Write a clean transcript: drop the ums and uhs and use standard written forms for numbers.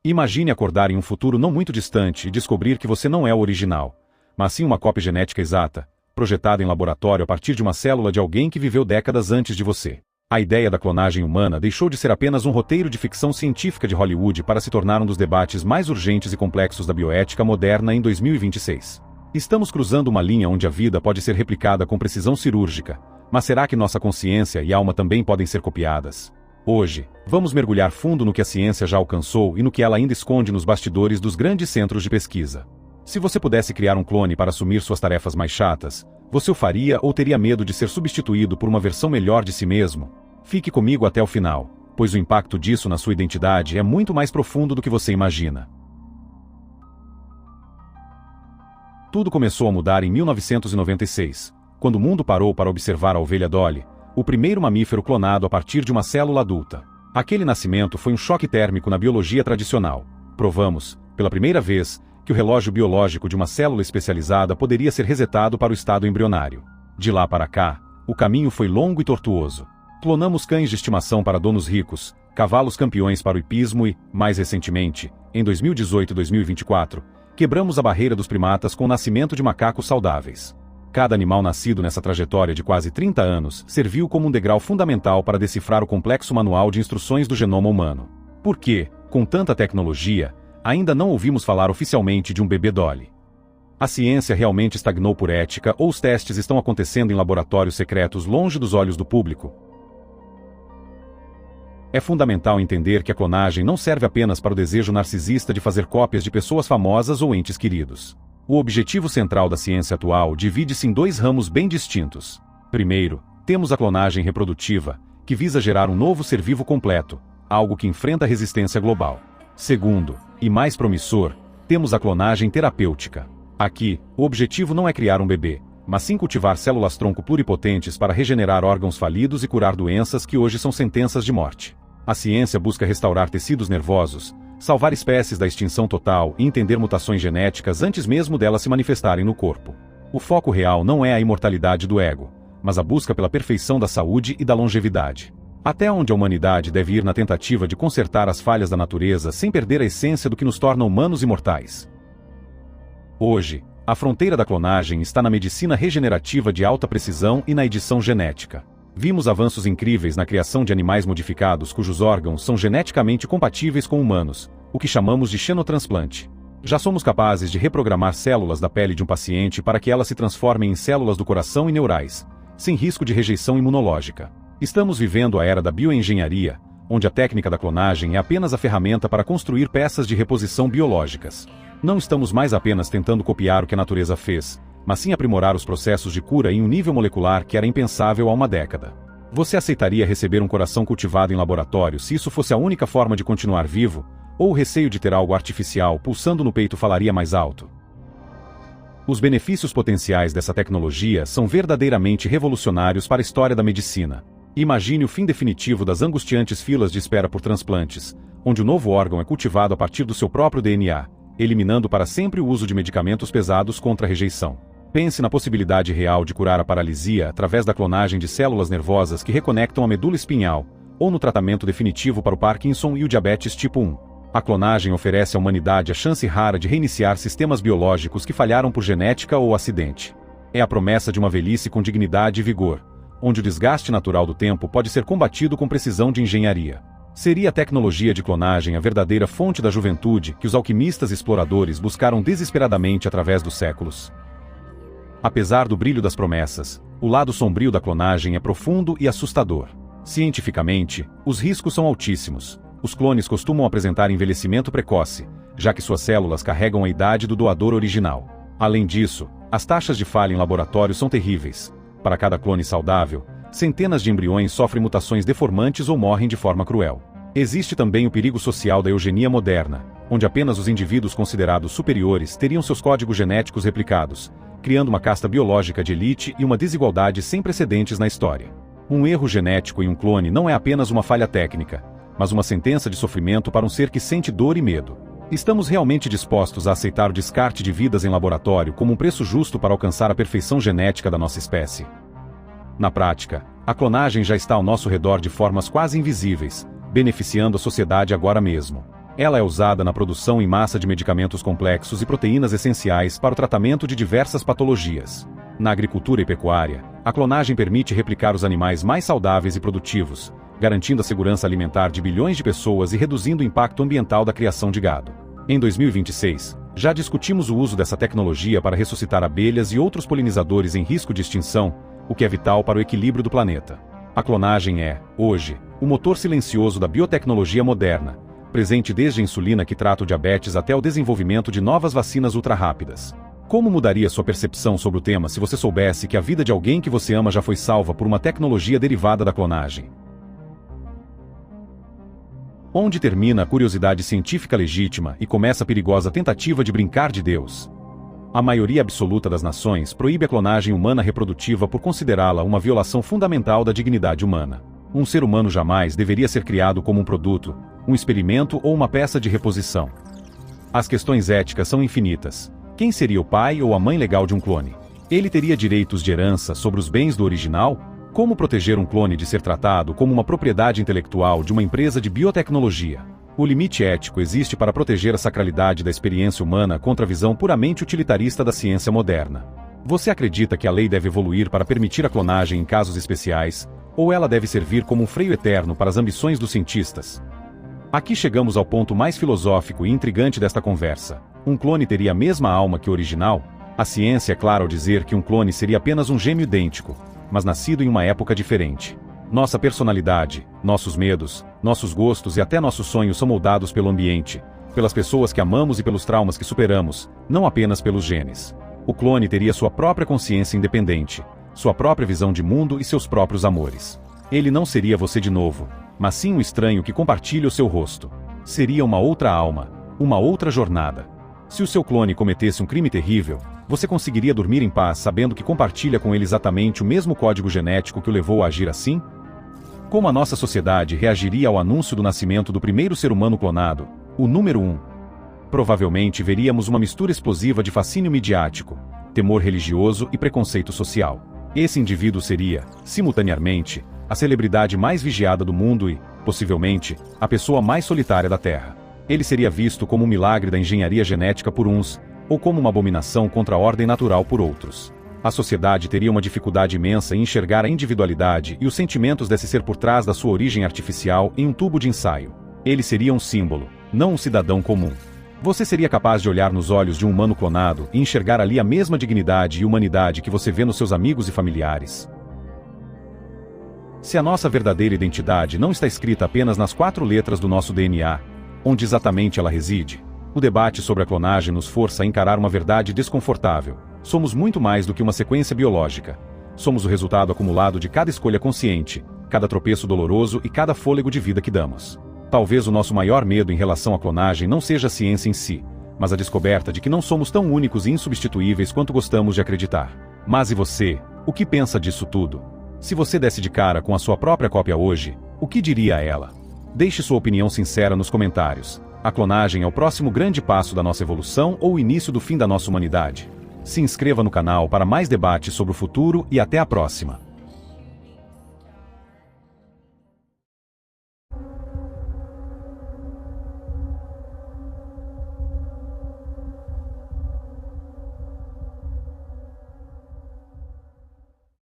Imagine acordar em um futuro não muito distante e descobrir que você não é o original, mas sim uma cópia genética exata, projetada em laboratório a partir de uma célula de alguém que viveu décadas antes de você. A ideia da clonagem humana deixou de ser apenas um roteiro de ficção científica de Hollywood para se tornar um dos debates mais urgentes e complexos da bioética moderna em 2026. Estamos cruzando uma linha onde a vida pode ser replicada com precisão cirúrgica, mas será que nossa consciência e alma também podem ser copiadas? Hoje, vamos mergulhar fundo no que a ciência já alcançou e no que ela ainda esconde nos bastidores dos grandes centros de pesquisa. Se você pudesse criar um clone para assumir suas tarefas mais chatas, você o faria ou teria medo de ser substituído por uma versão melhor de si mesmo? Fique comigo até o final, pois o impacto disso na sua identidade é muito mais profundo do que você imagina. Tudo começou a mudar em 1996, quando o mundo parou para observar a ovelha Dolly, o primeiro mamífero clonado a partir de uma célula adulta. Aquele nascimento foi um choque térmico na biologia tradicional. Provamos, pela primeira vez, que o relógio biológico de uma célula especializada poderia ser resetado para o estado embrionário. De lá para cá, o caminho foi longo e tortuoso. Clonamos cães de estimação para donos ricos, cavalos campeões para o hipismo e, mais recentemente, em 2018 e 2024, quebramos a barreira dos primatas com o nascimento de macacos saudáveis. Cada animal nascido nessa trajetória de quase 30 anos serviu como um degrau fundamental para decifrar o complexo manual de instruções do genoma humano. Por que, com tanta tecnologia, ainda não ouvimos falar oficialmente de um bebê Dolly? A ciência realmente estagnou por ética ou os testes estão acontecendo em laboratórios secretos longe dos olhos do público? É fundamental entender que a clonagem não serve apenas para o desejo narcisista de fazer cópias de pessoas famosas ou entes queridos. O objetivo central da ciência atual divide-se em dois ramos bem distintos. Primeiro, temos a clonagem reprodutiva, que visa gerar um novo ser vivo completo, algo que enfrenta a resistência global. Segundo, e mais promissor, temos a clonagem terapêutica. Aqui, o objetivo não é criar um bebê, mas sim cultivar células-tronco pluripotentes para regenerar órgãos falidos e curar doenças que hoje são sentenças de morte. A ciência busca restaurar tecidos nervosos, salvar espécies da extinção total e entender mutações genéticas antes mesmo delas se manifestarem no corpo. O foco real não é a imortalidade do ego, mas a busca pela perfeição da saúde e da longevidade. Até onde a humanidade deve ir na tentativa de consertar as falhas da natureza sem perder a essência do que nos torna humanos e mortais? Hoje, a fronteira da clonagem está na medicina regenerativa de alta precisão e na edição genética. Vimos avanços incríveis na criação de animais modificados cujos órgãos são geneticamente compatíveis com humanos, o que chamamos de xenotransplante. Já somos capazes de reprogramar células da pele de um paciente para que elas se transformem em células do coração e neurais, sem risco de rejeição imunológica. Estamos vivendo a era da bioengenharia, onde a técnica da clonagem é apenas a ferramenta para construir peças de reposição biológicas. Não estamos mais apenas tentando copiar o que a natureza fez, mas sim aprimorar os processos de cura em um nível molecular que era impensável há uma década. Você aceitaria receber um coração cultivado em laboratório se isso fosse a única forma de continuar vivo, ou o receio de ter algo artificial pulsando no peito falaria mais alto? Os benefícios potenciais dessa tecnologia são verdadeiramente revolucionários para a história da medicina. Imagine o fim definitivo das angustiantes filas de espera por transplantes, onde o novo órgão é cultivado a partir do seu próprio DNA, eliminando para sempre o uso de medicamentos pesados contra a rejeição. Pense na possibilidade real de curar a paralisia através da clonagem de células nervosas que reconectam a medula espinhal, ou no tratamento definitivo para o Parkinson e o diabetes tipo 1. A clonagem oferece à humanidade a chance rara de reiniciar sistemas biológicos que falharam por genética ou acidente. É a promessa de uma velhice com dignidade e vigor, onde o desgaste natural do tempo pode ser combatido com precisão de engenharia. Seria a tecnologia de clonagem a verdadeira fonte da juventude que os alquimistas e exploradores buscaram desesperadamente através dos séculos? Apesar do brilho das promessas, o lado sombrio da clonagem é profundo e assustador. Cientificamente, os riscos são altíssimos. Os clones costumam apresentar envelhecimento precoce, já que suas células carregam a idade do doador original. Além disso, as taxas de falha em laboratório são terríveis. Para cada clone saudável, centenas de embriões sofrem mutações deformantes ou morrem de forma cruel. Existe também o perigo social da eugenia moderna, onde apenas os indivíduos considerados superiores teriam seus códigos genéticos replicados, criando uma casta biológica de elite e uma desigualdade sem precedentes na história. Um erro genético em um clone não é apenas uma falha técnica, mas uma sentença de sofrimento para um ser que sente dor e medo. Estamos realmente dispostos a aceitar o descarte de vidas em laboratório como um preço justo para alcançar a perfeição genética da nossa espécie? Na prática, a clonagem já está ao nosso redor de formas quase invisíveis, beneficiando a sociedade agora mesmo. Ela é usada na produção em massa de medicamentos complexos e proteínas essenciais para o tratamento de diversas patologias. Na agricultura e pecuária, a clonagem permite replicar os animais mais saudáveis e produtivos, garantindo a segurança alimentar de bilhões de pessoas e reduzindo o impacto ambiental da criação de gado. Em 2026, já discutimos o uso dessa tecnologia para ressuscitar abelhas e outros polinizadores em risco de extinção, o que é vital para o equilíbrio do planeta. A clonagem é, hoje, o motor silencioso da biotecnologia moderna, presente desde a insulina que trata o diabetes até o desenvolvimento de novas vacinas ultra-rápidas. Como mudaria sua percepção sobre o tema se você soubesse que a vida de alguém que você ama já foi salva por uma tecnologia derivada da clonagem? Onde termina a curiosidade científica legítima e começa a perigosa tentativa de brincar de Deus? A maioria absoluta das nações proíbe a clonagem humana reprodutiva por considerá-la uma violação fundamental da dignidade humana. Um ser humano jamais deveria ser criado como um produto, um experimento ou uma peça de reposição. As questões éticas são infinitas. Quem seria o pai ou a mãe legal de um clone? Ele teria direitos de herança sobre os bens do original? Como proteger um clone de ser tratado como uma propriedade intelectual de uma empresa de biotecnologia? O limite ético existe para proteger a sacralidade da experiência humana contra a visão puramente utilitarista da ciência moderna. Você acredita que a lei deve evoluir para permitir a clonagem em casos especiais, ou ela deve servir como um freio eterno para as ambições dos cientistas? Aqui chegamos ao ponto mais filosófico e intrigante desta conversa. Um clone teria a mesma alma que o original? A ciência é clara ao dizer que um clone seria apenas um gêmeo idêntico, mas nascido em uma época diferente. Nossa personalidade, nossos medos, nossos gostos e até nossos sonhos são moldados pelo ambiente, pelas pessoas que amamos e pelos traumas que superamos, não apenas pelos genes. O clone teria sua própria consciência independente, sua própria visão de mundo e seus próprios amores. Ele não seria você de novo, mas sim um estranho que compartilha o seu rosto. Seria uma outra alma, uma outra jornada. Se o seu clone cometesse um crime terrível, você conseguiria dormir em paz sabendo que compartilha com ele exatamente o mesmo código genético que o levou a agir assim? Como a nossa sociedade reagiria ao anúncio do nascimento do primeiro ser humano clonado, o número 1? Provavelmente veríamos uma mistura explosiva de fascínio midiático, temor religioso e preconceito social. Esse indivíduo seria, simultaneamente, a celebridade mais vigiada do mundo e, possivelmente, a pessoa mais solitária da Terra. Ele seria visto como um milagre da engenharia genética por uns, ou como uma abominação contra a ordem natural por outros. A sociedade teria uma dificuldade imensa em enxergar a individualidade e os sentimentos desse ser por trás da sua origem artificial em um tubo de ensaio. Ele seria um símbolo, não um cidadão comum. Você seria capaz de olhar nos olhos de um humano clonado e enxergar ali a mesma dignidade e humanidade que você vê nos seus amigos e familiares? Se a nossa verdadeira identidade não está escrita apenas nas 4 letras do nosso DNA, onde exatamente ela reside? O debate sobre a clonagem nos força a encarar uma verdade desconfortável. Somos muito mais do que uma sequência biológica. Somos o resultado acumulado de cada escolha consciente, cada tropeço doloroso e cada fôlego de vida que damos. Talvez o nosso maior medo em relação à clonagem não seja a ciência em si, mas a descoberta de que não somos tão únicos e insubstituíveis quanto gostamos de acreditar. Mas e você? O que pensa disso tudo? Se você desse de cara com a sua própria cópia hoje, o que diria a ela? Deixe sua opinião sincera nos comentários. A clonagem é o próximo grande passo da nossa evolução ou o início do fim da nossa humanidade? Se inscreva no canal para mais debates sobre o futuro e até a próxima.